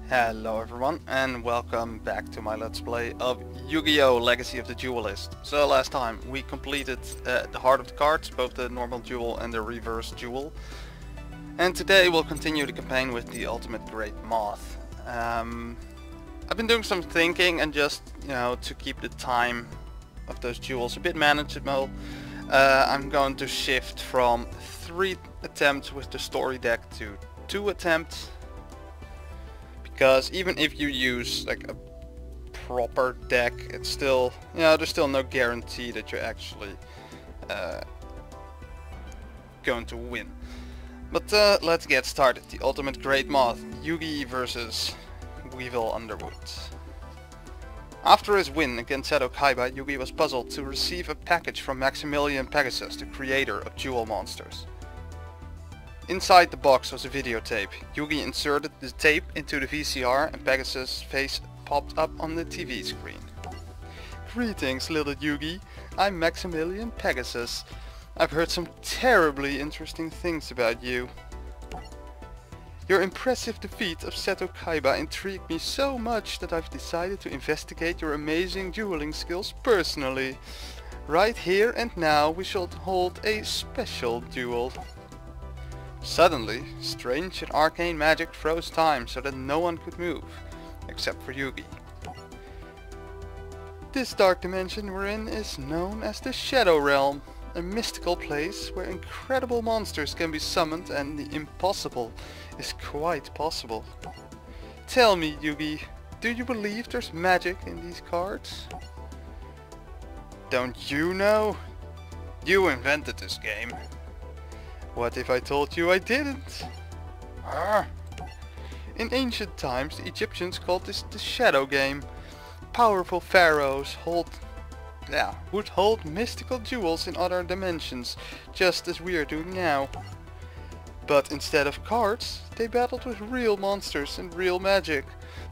Hello everyone and welcome back to my Let's Play of Yu-Gi-Oh! Legacy of the Duelist. So last time we completed the heart of the cards, both the normal duel and the reverse duel. And today we'll continue the campaign with the ultimate great moth. I've been doing some thinking and just, to keep the time of those duels a bit manageable, I'm going to shift from 3 attempts with the story deck to 2 attempts. Because even if you use like a proper deck, it's still, there's still no guarantee that you're actually going to win. But let's get started. The ultimate great moth, Yugi versus Weevil Underwood. After his win against Seto Kaiba, Yugi was puzzled to receive a package from Maximilian Pegasus, the creator of duel monsters. Inside the box was a videotape. Yugi inserted the tape into the VCR and Pegasus' face popped up on the TV screen. Greetings, little Yugi. I'm Maximilian Pegasus. I've heard some terribly interesting things about you. Your impressive defeat of Seto Kaiba intrigued me so much that I've decided to investigate your amazing dueling skills personally. Right here and now we shall hold a special duel. Suddenly, strange and arcane magic froze time so that no one could move, except for Yugi. This dark dimension we're in is known as the Shadow Realm, a mystical place where incredible monsters can be summoned and the impossible is quite possible. Tell me, Yugi, do you believe there's magic in these cards? Don't you know? You invented this game. What if I told you I didn't? In ancient times, the Egyptians called this the Shadow Game. Powerful pharaohs would hold mystical duels in other dimensions, just as we are doing now. But instead of cards, they battled with real monsters and real magic.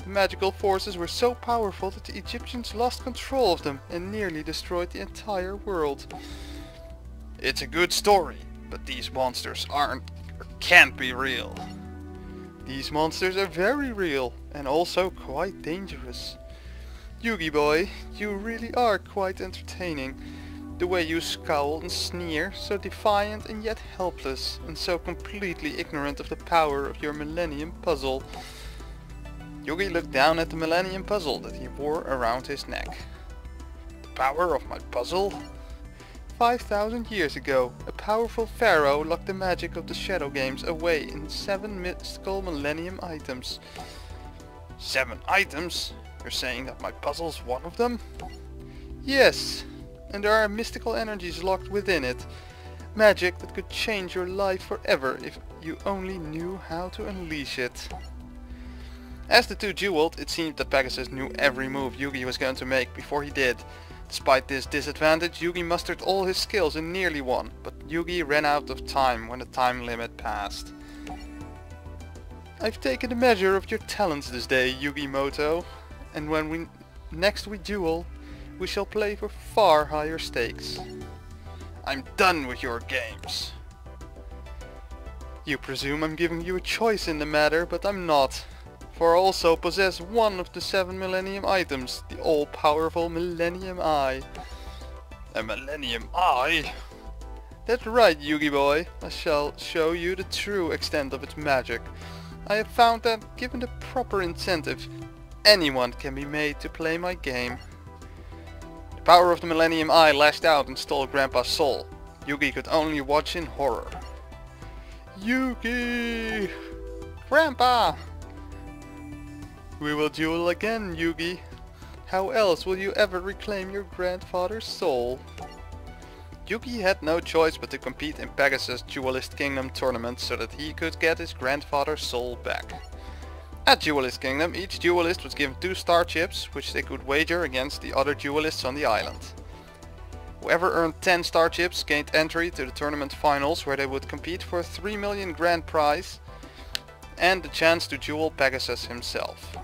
The magical forces were so powerful that the Egyptians lost control of them and nearly destroyed the entire world. It's a good story. But these monsters aren't or can't be real. These monsters are very real and also quite dangerous. Yugi boy, you really are quite entertaining. The way you scowl and sneer, so defiant and yet helpless, and so completely ignorant of the power of your Millennium Puzzle. Yugi looked down at the Millennium Puzzle that he wore around his neck. The power of my puzzle? 5,000 years ago, a powerful pharaoh locked the magic of the Shadow Games away in 7 mystical Millennium items. 7 items? You're saying that my puzzle's one of them? Yes, and there are mystical energies locked within it. Magic that could change your life forever if you only knew how to unleash it. As the two dueled, it seemed that Pegasus knew every move Yugi was going to make before he did. Despite this disadvantage, Yugi mustered all his skills and nearly won, but Yugi ran out of time when the time limit passed. I've taken a measure of your talents this day, Yugi Moto, and when we next duel, we shall play for far higher stakes. I'm done with your games. You presume I'm giving you a choice in the matter, but I'm not. For I also possess one of the 7 Millennium items, the all-powerful Millennium Eye. A Millennium Eye? That's right, Yugi boy. I shall show you the true extent of its magic. I have found that, given the proper incentive, anyone can be made to play my game. The power of the Millennium Eye lashed out and stole Grandpa's soul. Yugi could only watch in horror. Yugi! Grandpa! We will duel again, Yugi. How else will you ever reclaim your grandfather's soul? Yugi had no choice but to compete in Pegasus' Duelist Kingdom tournament so that he could get his grandfather's soul back. At Duelist Kingdom, each duelist was given 2 star chips, which they could wager against the other duelists on the island. Whoever earned 10 star chips gained entry to the tournament finals, where they would compete for a 3 million grand prize and the chance to duel Pegasus himself.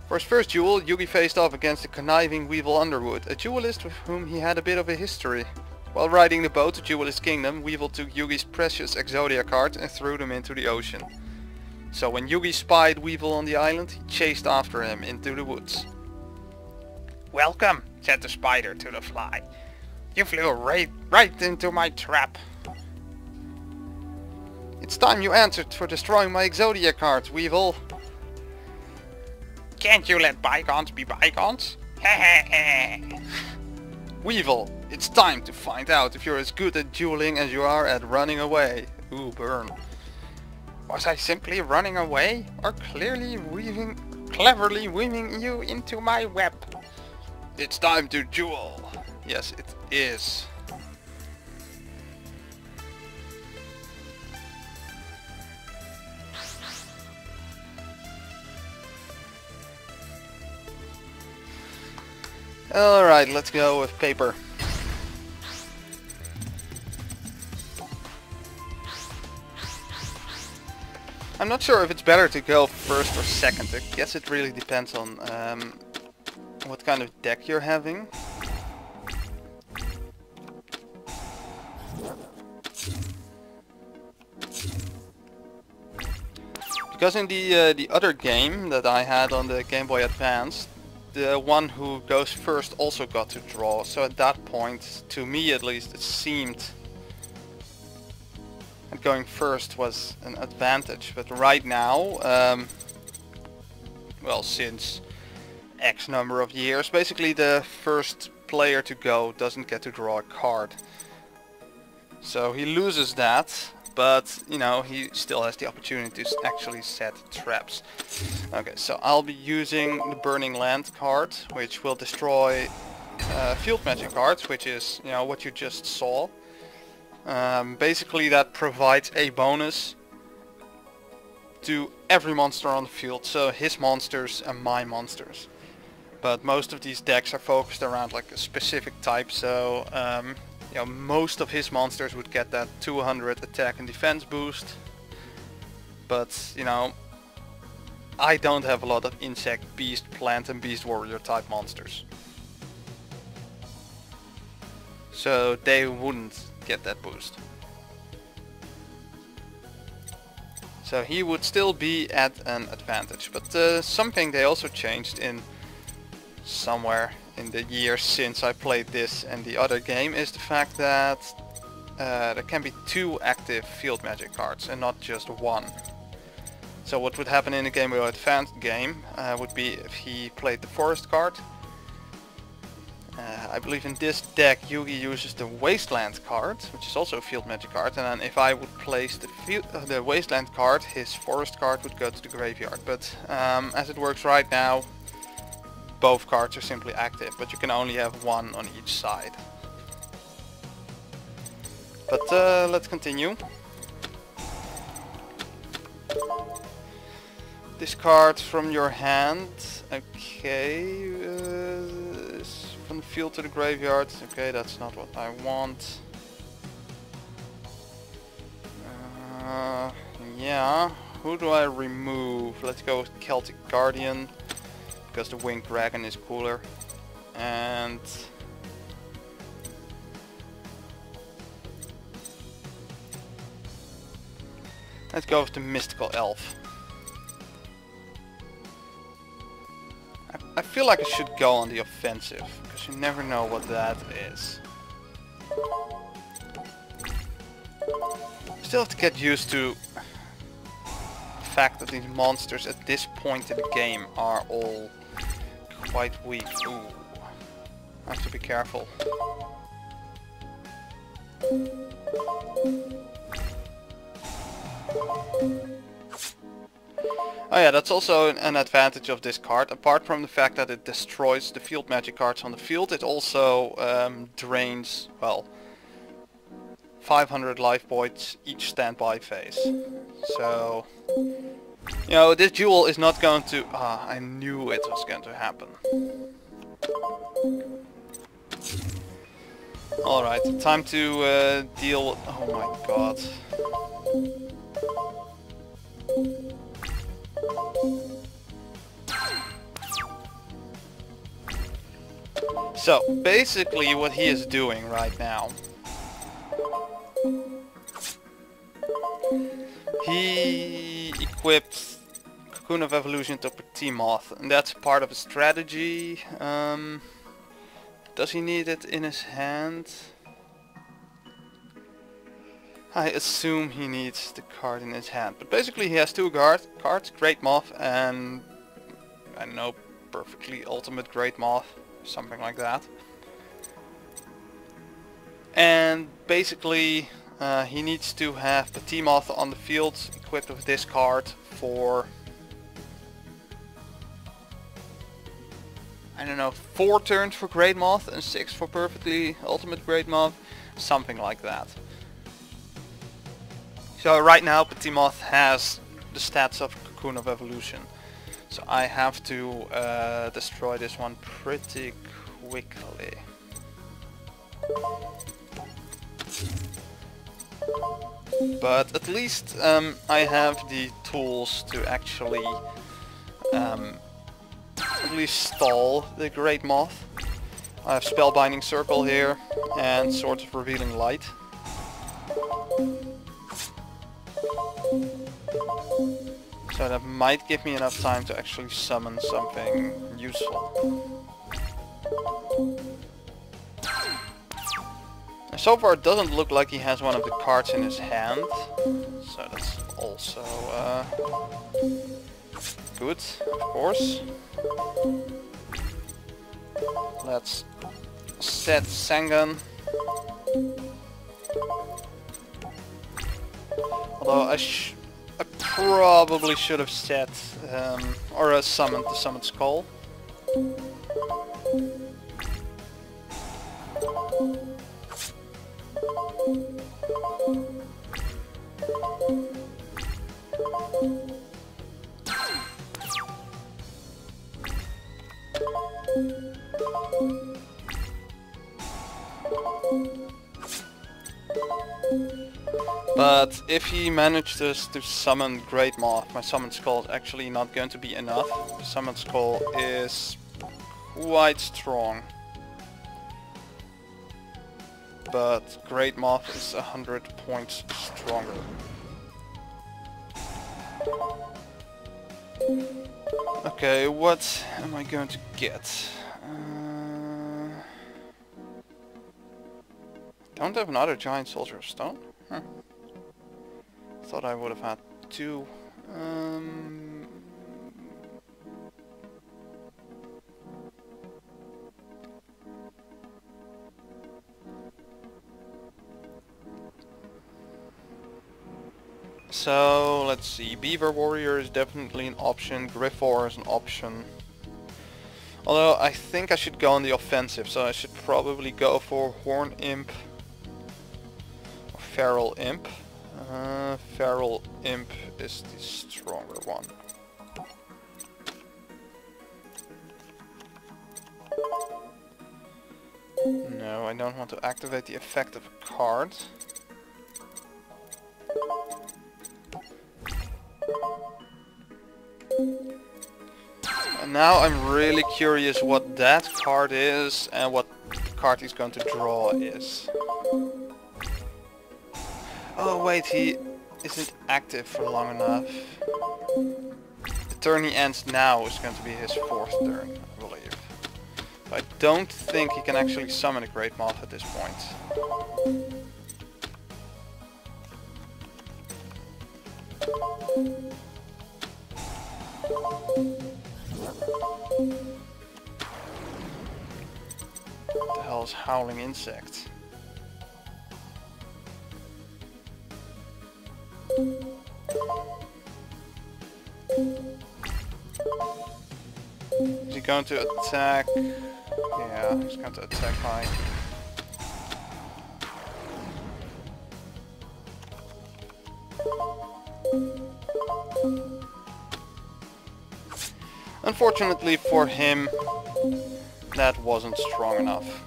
For his first duel, Yugi faced off against the conniving Weevil Underwood, a duelist with whom he had a bit of a history. While riding the boat to Duelist Kingdom, Weevil took Yugi's precious Exodia cards and threw them into the ocean. So when Yugi spied Weevil on the island, he chased after him into the woods. "Welcome," said the spider to the fly. "You flew right into my trap. It's time you answered for destroying my Exodia cards, Weevil." "Can't you let bygones be bygones?" "Weevil, it's time to find out if you're as good at dueling as you are at running away." Ooh, burn. "Was I simply running away, or cleverly weaving you into my web?" "It's time to duel." "Yes, it is." Alright, let's go with paper. I'm not sure if it's better to go first or second. I guess it really depends on what kind of deck you're having. Because in the other game that I had on the Game Boy Advance, the one who goes first also got to draw. So at that point, to me at least, it seemed that going first was an advantage. But right now, well, since X number of years, basically the first player to go doesn't get to draw a card. So he loses that, but you know, he still has the opportunity to actually set traps. Okay, so I'll be using the Burning Land card, which will destroy field magic cards, which is, you know, what you just saw. Basically that provides a bonus to every monster on the field, so his monsters and my monsters. But most of these decks are focused around like a specific type, so you know, most of his monsters would get that 200 attack and defense boost. But, you know, I don't have a lot of insect, beast, plant and beast warrior type monsters. So they wouldn't get that boost. So he would still be at an advantage. But something they also changed in somewhere in the years since I played this and the other game is the fact that there can be 2 active field magic cards and not just 1. So what would happen in a Game Boy Advance game would be if he played the forest card. I believe in this deck Yugi uses the Wasteland card, which is also a field magic card, and then if I would place the Wasteland card, his forest card would go to the graveyard. But as it works right now, both cards are simply active, but you can only have 1 on each side. But let's continue. Discard from your hand. Okay, from the field to the graveyard. Okay, that's not what I want. Yeah, who do I remove? Let's go with Celtic Guardian, because the Winged Dragon is cooler. And let's go with the Mystical Elf. I feel like I should go on the offensive, because you never know what that is. Still have to get used to the fact that these monsters at this point in the game are all quite weak. Ooh, I have to be careful. Oh yeah, that's also an advantage of this card. Apart from the fact that it destroys the field magic cards on the field, it also drains, well, 500 life points each standby phase. So, you know, this duel is not going to... I knew it was going to happen. Alright, time to deal with... Oh my god. So, basically what he is doing right now, he equipped Cocoon of Evolution to Petit Moth, and that's part of his strategy. Does he need it in his hand? I assume he needs the card in his hand, but basically he has two cards, Great Moth and, I don't know, perfectly ultimate Great Moth, something like that. And basically he needs to have Petit Moth on the field equipped with this card for, I don't know, 4 turns for Great Moth and 6 for perfectly ultimate Great Moth, something like that. So right now Petit Moth has the stats of Cocoon of Evolution. So I have to destroy this one pretty quickly. But at least I have the tools to actually at least stall the Great Moth. I have Spellbinding Circle here and Swords of Revealing Light. So that might give me enough time to actually summon something useful. So far it doesn't look like he has one of the cards in his hand, so that's also good, of course. Let's set Sangan. Although I probably should have set or summoned the Summoned Skull. But if he manages to summon Great Moth, my Summoned Skull is actually not going to be enough. The Summoned Skull is quite strong. But Great Moth is 100 points stronger. Okay, what am I going to get? Don't have another Giant Soldier of Stone? Huh. Thought I would have had 2. So let's see, Beaver Warrior is definitely an option, Griffor is an option. Although I think I should go on the offensive, so I should probably go for Horn Imp or Feral Imp. Feral Imp is the stronger one. No, I don't want to activate the effect of a card. And now I'm really curious what that card is and what the card he's going to draw is. Oh wait, he isn't active for long enough. The turn he ends now is going to be his 4th turn, I believe. So I don't think he can actually summon a Great Moth at this point. What the hell is Howling Insect? Is he going to attack? Yeah, he's going to attack my... Unfortunately for him, that wasn't strong enough.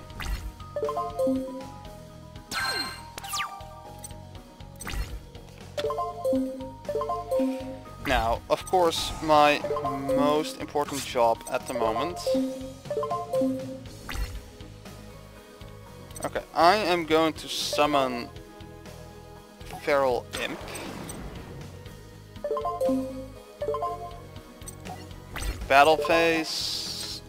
Now, of course, my most important job at the moment... Okay, I am going to summon Feral Imp. battle phase.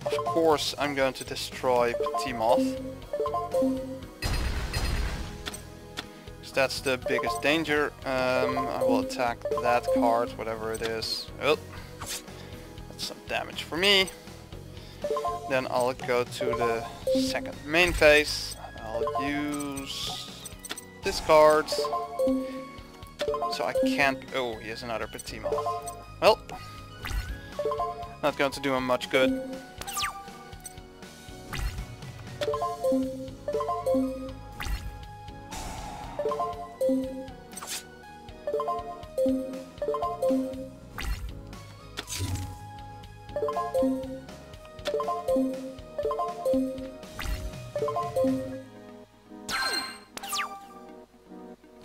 Of course I'm going to destroy Behemoth. That's the biggest danger. I will attack that card, whatever it is. Oh, that's some damage for me. Then I'll go to the second main phase. I'll use this card. So I can't... Oh, he has another Behemoth. Well, not going to do him much good.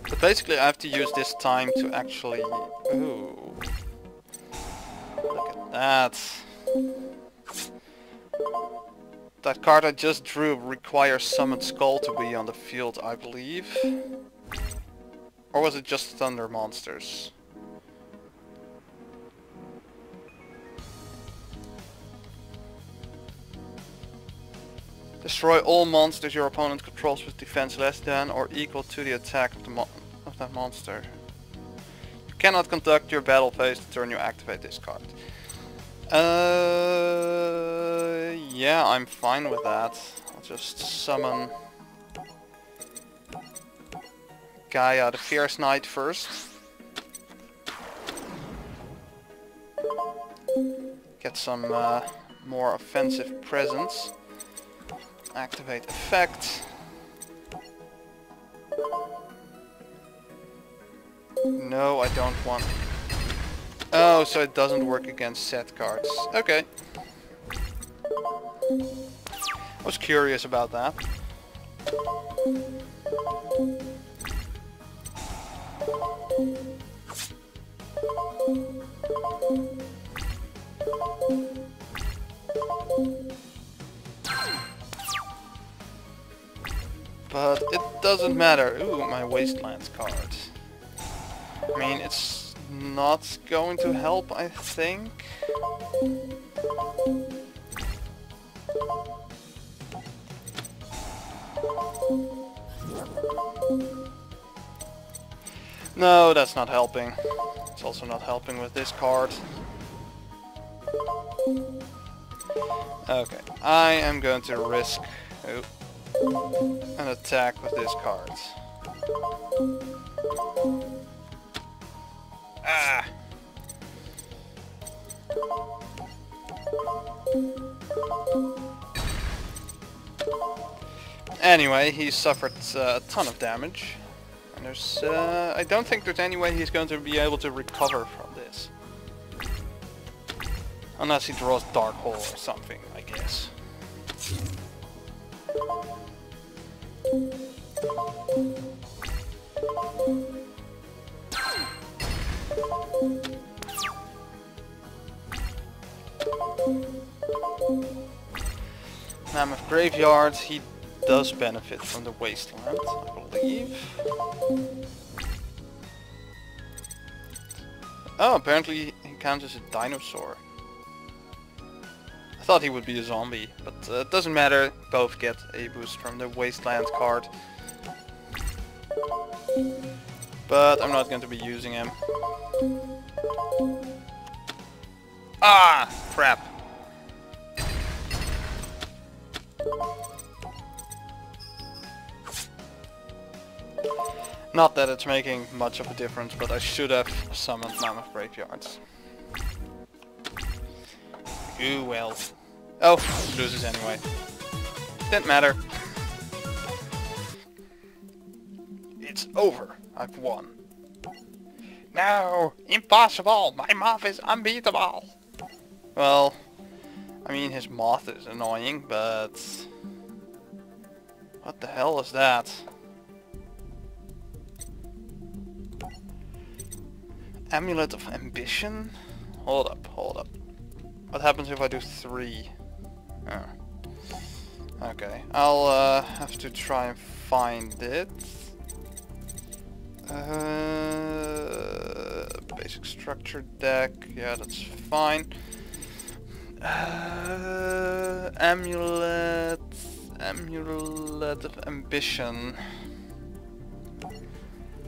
But basically I have to use this time to actually... Ooh. Look at that. That card I just drew requires Summoned Skull to be on the field, I believe. Or was it just Thunder Monsters? Destroy all monsters your opponent controls with defense less than or equal to the attack of that monster. You cannot conduct your battle phase the turn you activate this card. Yeah, I'm fine with that. I'll just summon Gaia the Fierce Knight first. Get some more offensive presence. Activate effect. No, I don't want... Oh, so it doesn't work against set cards. Okay. I was curious about that. But it doesn't matter. Ooh, my Wastelands card. I mean, it's not going to help, I think. No, that's not helping. It's also not helping with this card. Okay, I am going to risk an attack with this card. Ah! Anyway, he suffered a ton of damage. And there's... I don't think there's any way he's going to be able to recover from this. Unless he draws Dark Hole or something, I guess. Mammoth Graveyard, he does benefit from the Wasteland, I believe. Oh, apparently he counts as a dinosaur. I thought he would be a zombie, but it doesn't matter, both get a boost from the Wasteland card. But I'm not going to be using him. Ah! Crap! Not that it's making much of a difference, but I should have summoned Mammoth Graveyards. Ooh, well. Oh, loses anyway. Didn't matter. It's over. I've won. No! Impossible! My moth is unbeatable! Well, I mean his moth is annoying, but... What the hell is that? Amulet of Ambition? Hold up, hold up. What happens if I do 3? Oh. Okay, I'll have to try and find it. basic structure deck. Yeah, that's fine. Amulet of Ambition.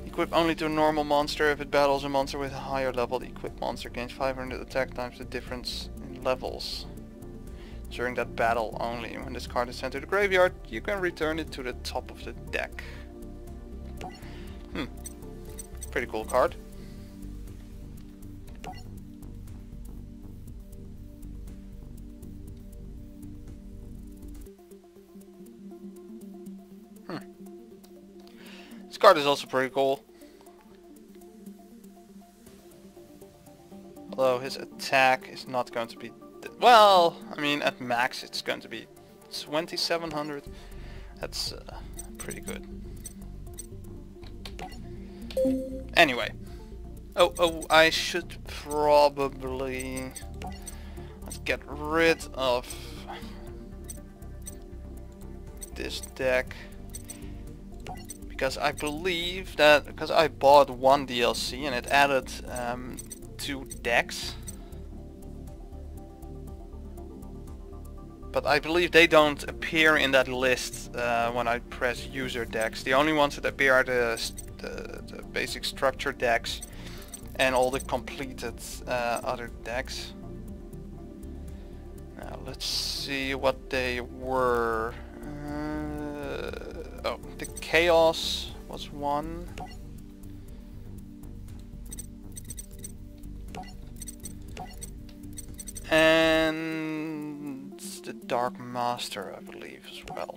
Equip only to a normal monster. If it battles a monster with a higher level, the equipped monster gains 500 attack times the difference in levels. During that battle only. When this card is sent to the graveyard, you can return it to the top of the deck. Pretty cool card. This card is also pretty cool. Although his attack is not going to be... well, I mean at max it's going to be 2700. That's pretty good. Anyway. Oh, I should probably... let's get rid of this deck. Because I believe that, because I bought one DLC and it added 2 decks. But I believe they don't appear in that list when I press user decks. The only ones that appear are the basic structure decks and all the completed other decks. Now let's see what they were. Oh, the Chaos was one. And the Dark Master, I believe, as well.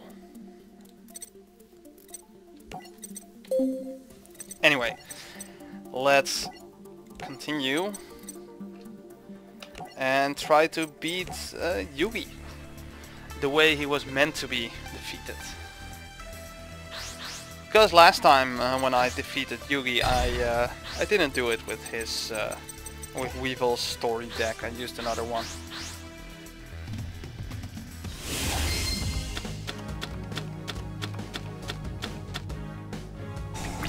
Anyway, let's continue and try to beat Yugi the way he was meant to be defeated. Because last time when I defeated Yugi, I didn't do it with his with Weevil's story deck. I used another one.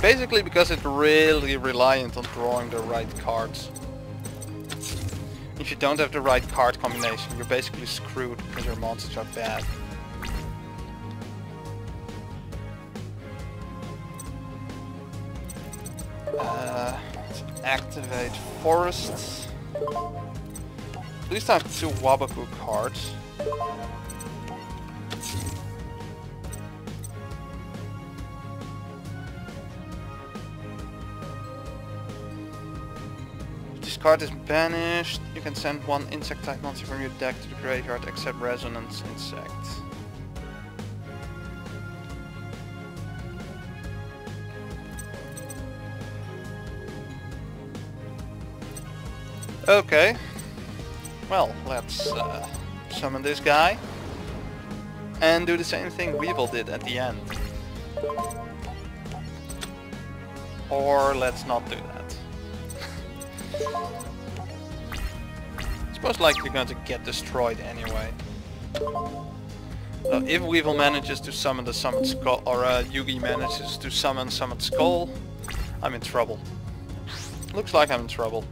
Basically because it's really reliant on drawing the right cards. If you don't have the right card combination, you're basically screwed because your monsters are bad. Let's activate forests. At least I have 2 Wabaku cards. If this card is banished, you can send 1 insect type monster from your deck to the graveyard except Resonance Insect. Okay, well, let's summon this guy and do the same thing Weevil did at the end. Or let's not do that. It's most likely going to get destroyed anyway. So if Weevil manages to summon the Summoned Skull, or Yugi manages to summon Summoned Skull, I'm in trouble. Looks like I'm in trouble.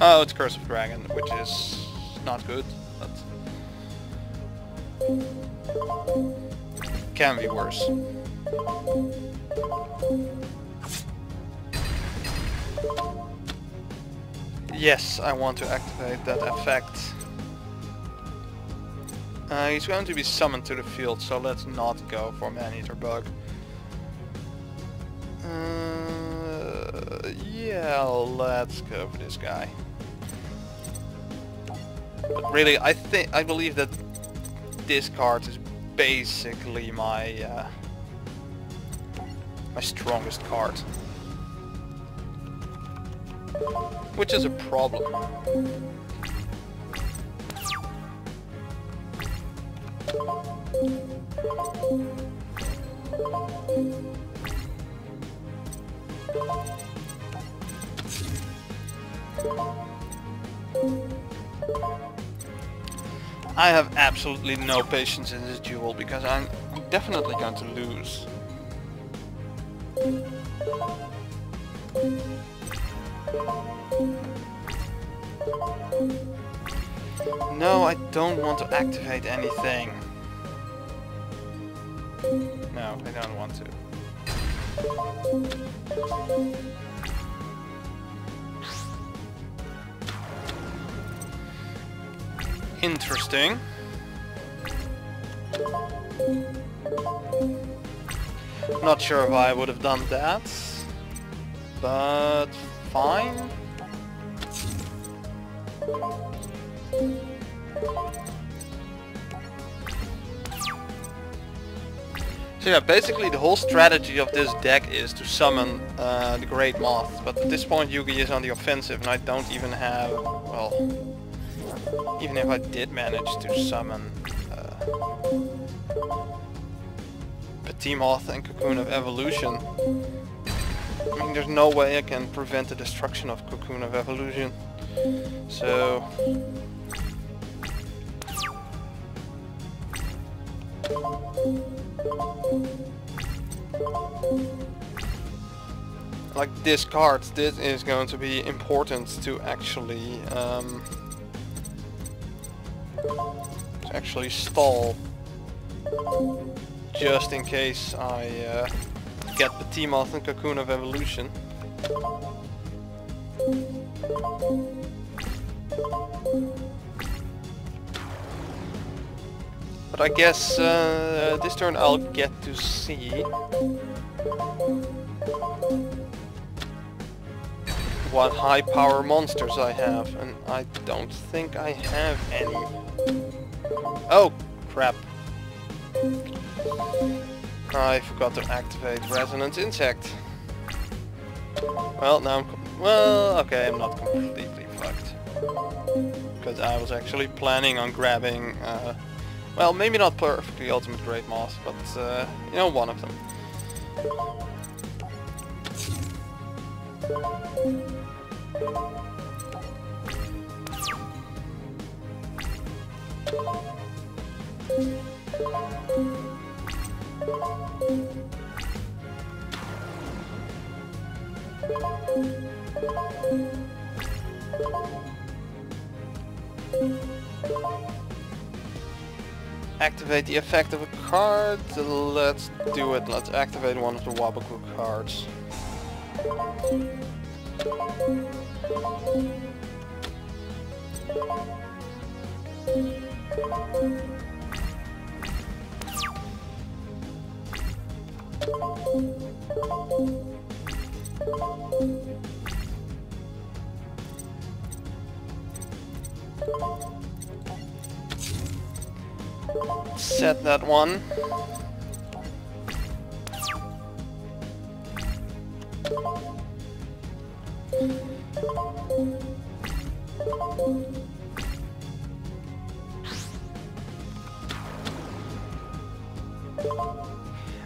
Oh, it's Curse of Dragon, which is not good, but can be worse. Yes, I want to activate that effect. He's going to be summoned to the field, so let's not go for Man-Eater Bug. Yeah, let's go for this guy. But really, I believe that this card is basically my my strongest card, which is a problem. I have absolutely no patience in this duel because I'm definitely going to lose. No, I don't want to activate anything. No, I don't want to. Interesting. Not sure if I would have done that, but fine. So yeah, basically the whole strategy of this deck is to summon the Great Moth, but at this point Yugi is on the offensive and I don't even have, well, even if I did manage to summon Petit Moth and Cocoon of Evolution, I mean there's no way I can prevent the destruction of Cocoon of Evolution, so... like this card, this is going to be important to actually stall, just in case I get the T-Moth and Cocoon of Evolution. But I guess this turn I'll get to see what high power monsters I have, and I don't think I have any. Oh crap. I forgot to activate Resonance Insect. Well, now okay, I'm not completely fucked. Because I was actually planning on grabbing, well, maybe not perfectly Ultimate Great Moth, but, you know, one of them. Activate the effect of a card. Let's do it. Let's activate one of the Waboku cards. Set that one.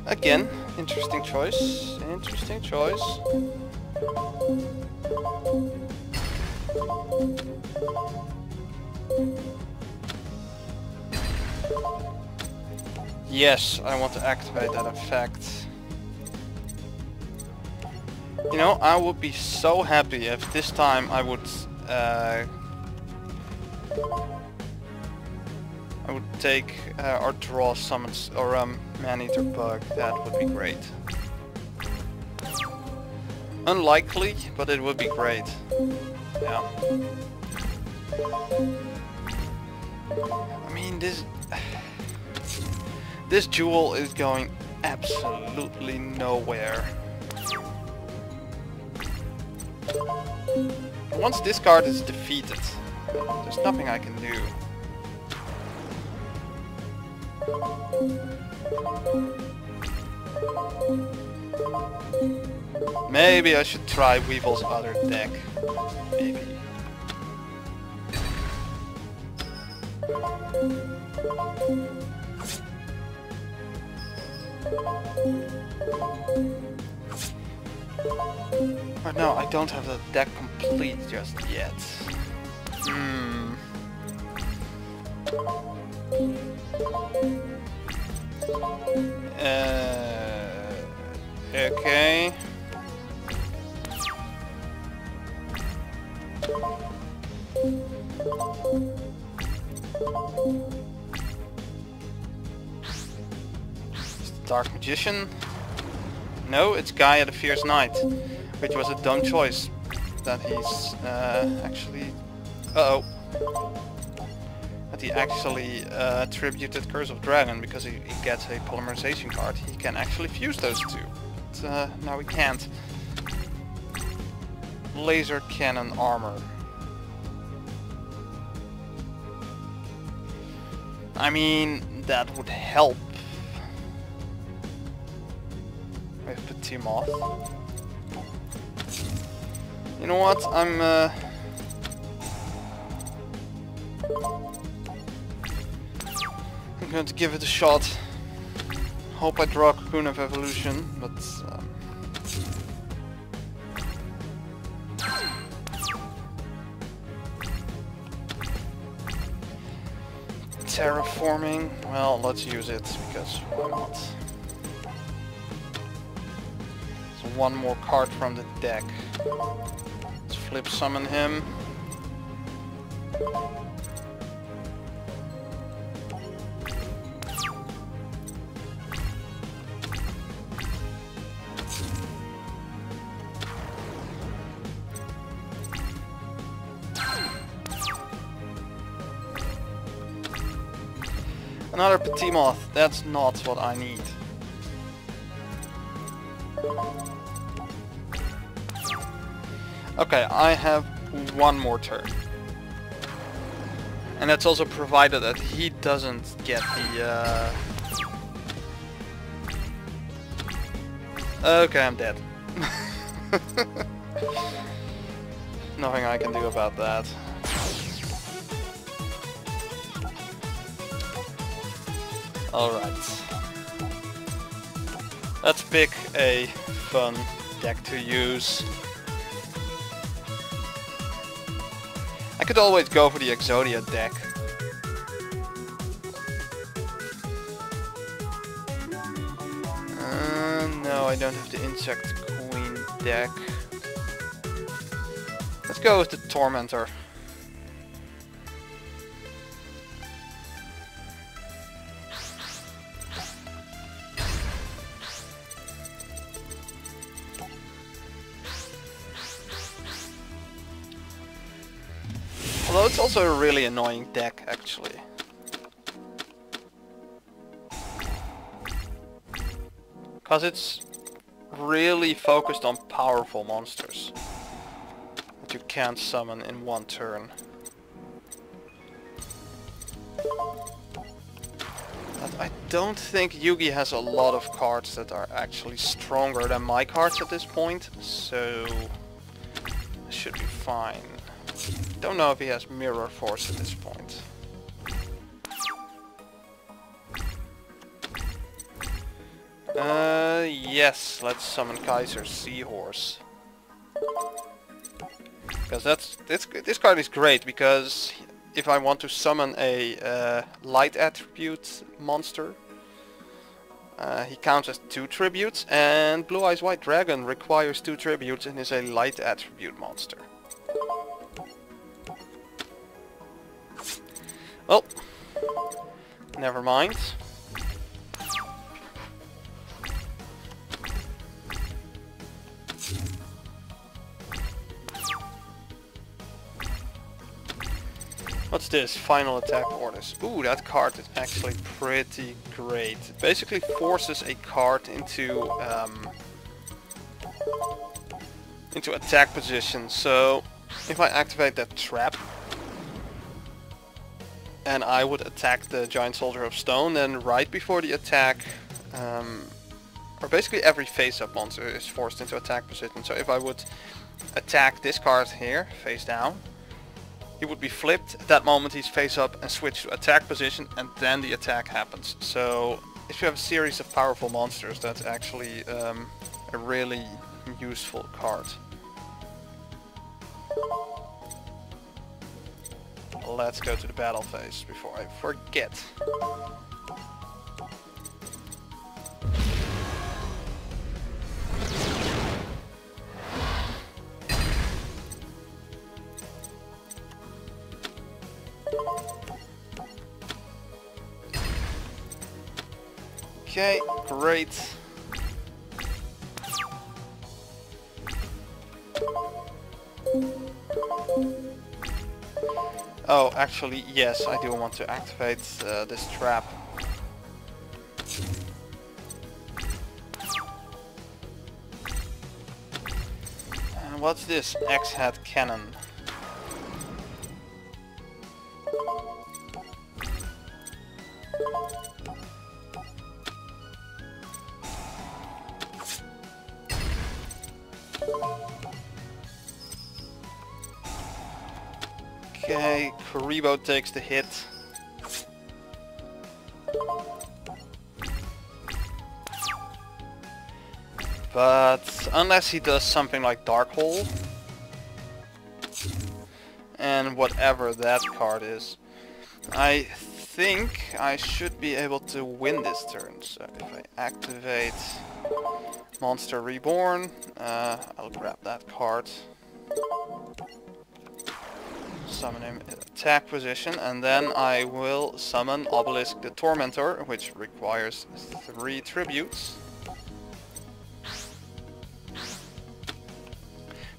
Again, interesting choice. Interesting choice. Yes, I want to activate that effect. You know, I would be so happy if this time I would take or draw summons or Man-Eater Bug. That would be great. Unlikely, but it would be great. Yeah. I mean, this duel is going absolutely nowhere. Once this card is defeated, there's nothing I can do. Maybe I should try Weevil's other deck. Maybe. But no, I don't have the deck complete just yet. Okay. Dark Magician? No, it's Gaia the Fierce Knight, which was a dumb choice. That he's actually... Uh-oh. That he actually tributed Curse of Dragon, because he gets a polymerization card. He can actually fuse those two. But now he can't. Laser Cannon Armor. I mean, that would help. With Petit Moth. You know what? I'm going to give it a shot. Hope I draw Cocoon of Evolution, but terraforming. Well, let's use it because why not? So one more card from the deck. Let's flip summon him. Another Petit Moth, that's not what I need. Okay, I have one more turn. And that's also provided that he doesn't get the... Okay, I'm dead. Nothing I can do about that. Alright. Let's pick a fun deck to use. I could always go for the Exodia deck. No, I don't have the Insect Queen deck. Let's go with the Tormentor. Although it's also a really annoying deck, actually. Because it's really focused on powerful monsters that you can't summon in one turn. But I don't think Yugi has a lot of cards that are actually stronger than my cards at this point, so I should be fine. Don't know if he has Mirror Force at this point. Yes, let's summon Kaiser's Seahorse. Because this card is great, because if I want to summon a light attribute monster, he counts as 2 tributes, and Blue Eyes White Dragon requires 2 tributes and is a light attribute monster. Well, never mind. What's this? Final attack orders. Ooh, that card is actually pretty great. It basically forces a card into attack position. So if I activate that trap and I would attack the Giant Soldier of Stone, then right before the attack, or basically every face-up monster is forced into attack position. So if I would attack this card here, face down, he would be flipped. At that moment he's face up and switch to attack position, and then the attack happens. So if you have a series of powerful monsters, that's actually a really useful card. Let's go to the battle phase before I forget. Okay, great. Oh, actually, yes, I do want to activate this trap. And what's this X-head cannon? Okay, Karibo takes the hit. But unless he does something like Dark Hole, and whatever that card is, I think I should be able to win this turn. So if I activate Monster Reborn, I'll grab that card. Summon him in attack position, and then I will summon Obelisk the Tormentor, which requires 3 tributes.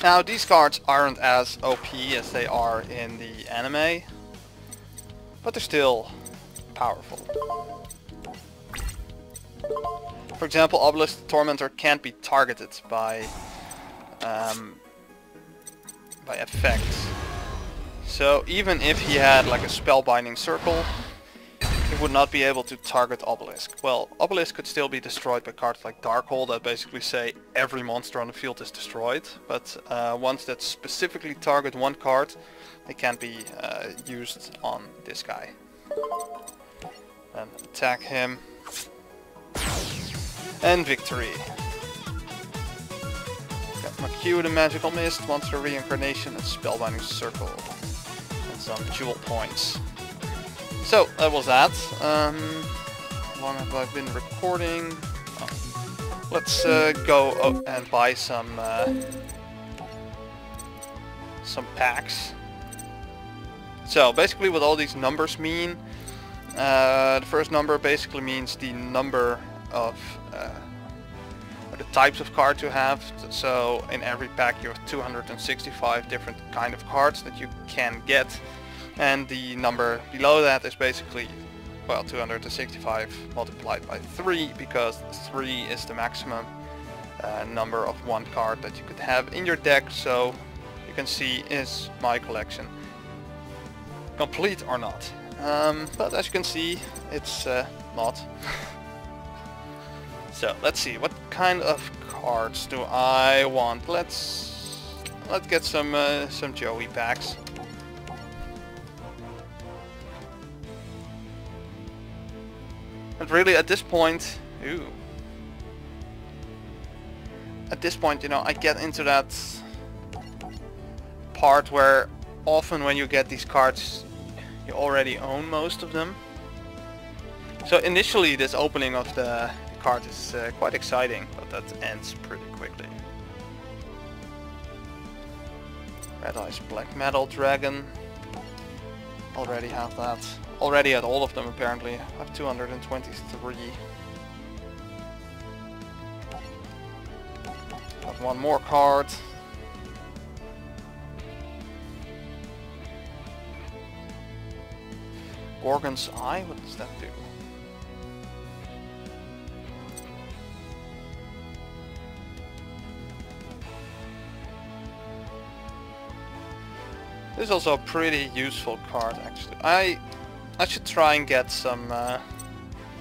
Now these cards aren't as OP as they are in the anime, but they're still powerful. For example, Obelisk the Tormentor can't be targeted by effects. So even if he had like a spellbinding circle, he would not be able to target Obelisk. Well, Obelisk could still be destroyed by cards like Darkhold that basically say every monster on the field is destroyed. But ones that specifically target one card, they can't be used on this guy. And attack him. And victory. Got Makiu the Magical Mist, Monster Reincarnation, and Spellbinding Circle. Some jewel points. So that was that. How long have I been recording? Oh. Let's go and buy some packs. So basically what all these numbers mean, the first number basically means the number of the types of cards you have. So in every pack you have 265 different kind of cards that you can get, and the number below that is basically, well, 265 multiplied by 3, because 3 is the maximum number of one card that you could have in your deck. So you can see, is my collection complete or not? But as you can see, it's not. So let's see, what kind of cards do I want? Let's get some Joey packs. But really, at this point, at this point, you know, I get into that part where often when you get these cards, you already own most of them. So initially, this opening of the card is quite exciting, but that ends pretty quickly. Red Eyes Black Metal Dragon. Already have that. Already had all of them apparently. I have 223. Got one more card. Gorgon's Eye? What does that do? This is also a pretty useful card actually. I should try and get some,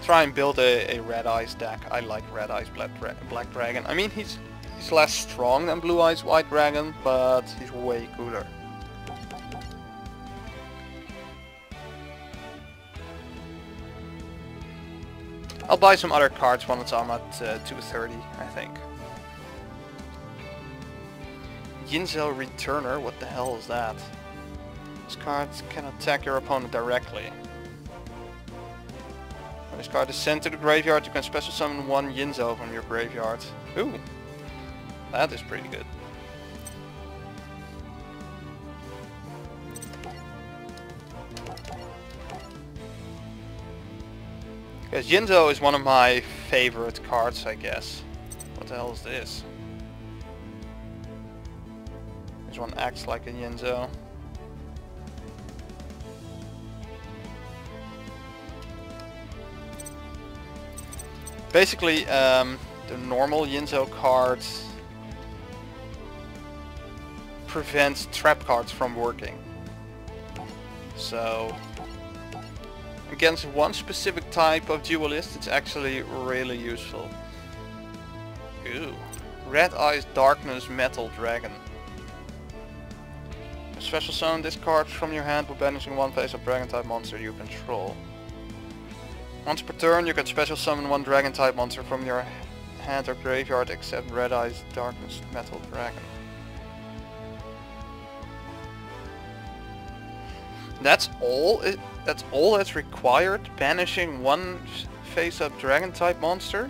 try and build a Red Eyes deck. I like Red Eyes Black Dragon. I mean, he's less strong than Blue Eyes White Dragon, but he's way cooler. I'll buy some other cards once I'm at 230, I think. Yinzel Returner, what the hell is that? This card can attack your opponent directly. When this card is sent to the graveyard, you can special summon one Yinzo from your graveyard. Ooh, that is pretty good. Because Yinzo is one of my favorite cards, I guess. What the hell is this? This one acts like a Yinzo. Basically, the normal Yinzo cards prevents trap cards from working. So, against one specific type of duelist, it's actually really useful. Ooh. Red Eyes Darkness Metal Dragon. Special summon this card from your hand by banishing one face-up dragon type monster you control. Once per turn you can special summon one dragon type monster from your hand or graveyard except Red Eyes Darkness Metal Dragon. That's all that's required? Banishing one face-up dragon type monster?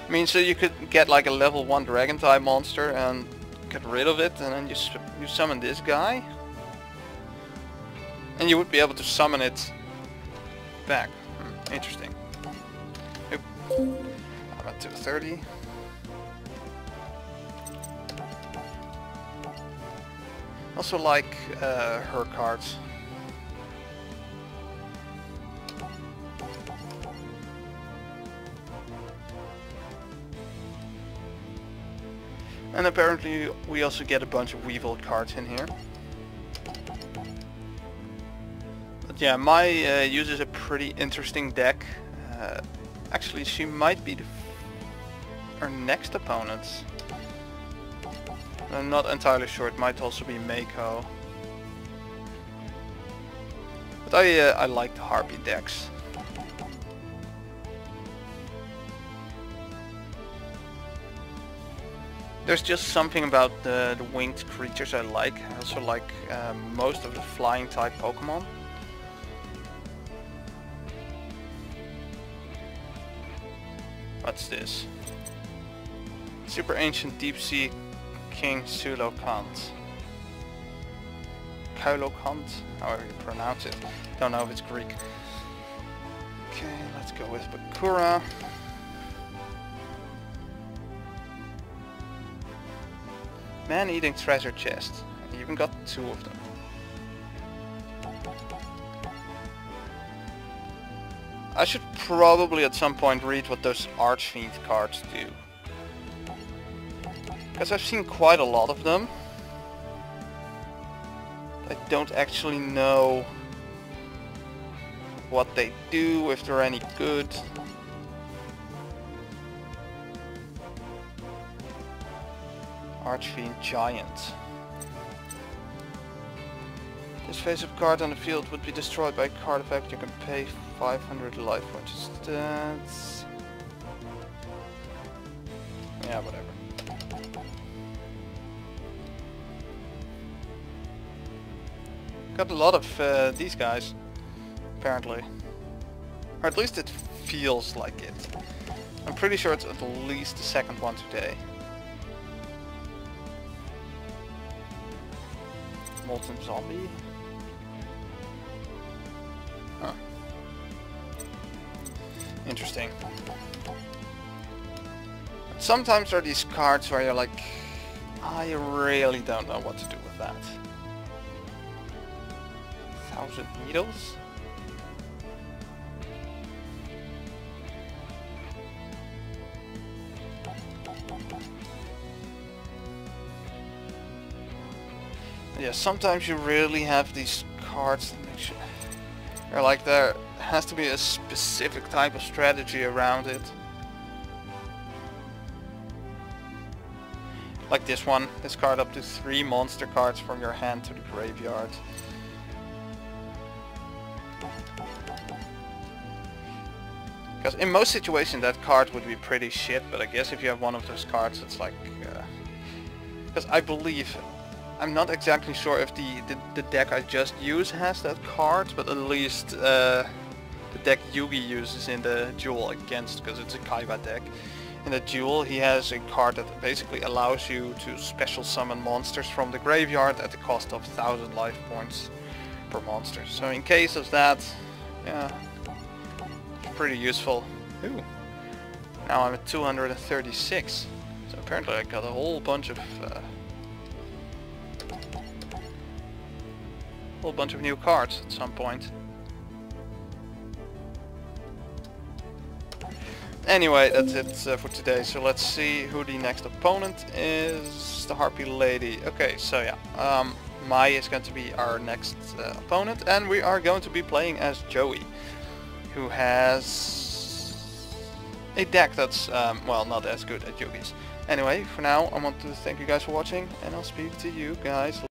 I mean, so you could get like a level 1 dragon type monster and get rid of it, and then you summon this guy, and you would be able to summon it back. Interesting. Oop. I'm at 230. Also like her cards. And apparently we also get a bunch of Weevil cards in here. But yeah, Mai uses a pretty interesting deck. Actually, she might be our next opponent. I'm not entirely sure, it might also be Meiko. But I like the Harpy decks. There's just something about the winged creatures I like. I also like most of the flying type Pokemon. What's this? Super Ancient Deep Sea King Sulokant. Kaulokant, however you pronounce it. Don't know if it's Greek. Okay, let's go with Bakura. Man-eating treasure chest. I even got 2 of them. I should probably at some point read what those Archfiend cards do. Because I've seen quite a lot of them. I don't actually know what they do, if they're any good. Archfiend Giant. This face-up card on the field would be destroyed by a card effect. You can pay 500 life points. That's... yeah, whatever. Got a lot of these guys, apparently. Or at least it feels like it. I'm pretty sure it's at least the second one today. Molten Zombie. Huh. Interesting. Sometimes there are these cards where you're like, I really don't know what to do with that. 1,000 Needles? Yeah, sometimes you really have these cards that make sure... Or like there has to be a specific type of strategy around it. Like this one. This card up to 3 monster cards from your hand to the graveyard. Because in most situations that card would be pretty shit, but I guess if you have one of those cards it's like... Because I believe... I'm not exactly sure if the deck I just used has that card, but at least the deck Yugi uses in the duel against, because it's a Kaiba deck, in a duel, he has a card that basically allows you to special summon monsters from the graveyard at the cost of 1,000 life points per monster. So in case of that, yeah, it's pretty useful. Ooh. Now I'm at 236. So apparently I got a whole bunch of new cards at some point. Anyway, that's it for today. So let's see who the next opponent is. The Harpy Lady. Okay, so yeah, Mai is going to be our next opponent, and we are going to be playing as Joey, who has a deck that's well, not as good as Yugi's. Anyway, for now, I want to thank you guys for watching, and I'll speak to you guys later.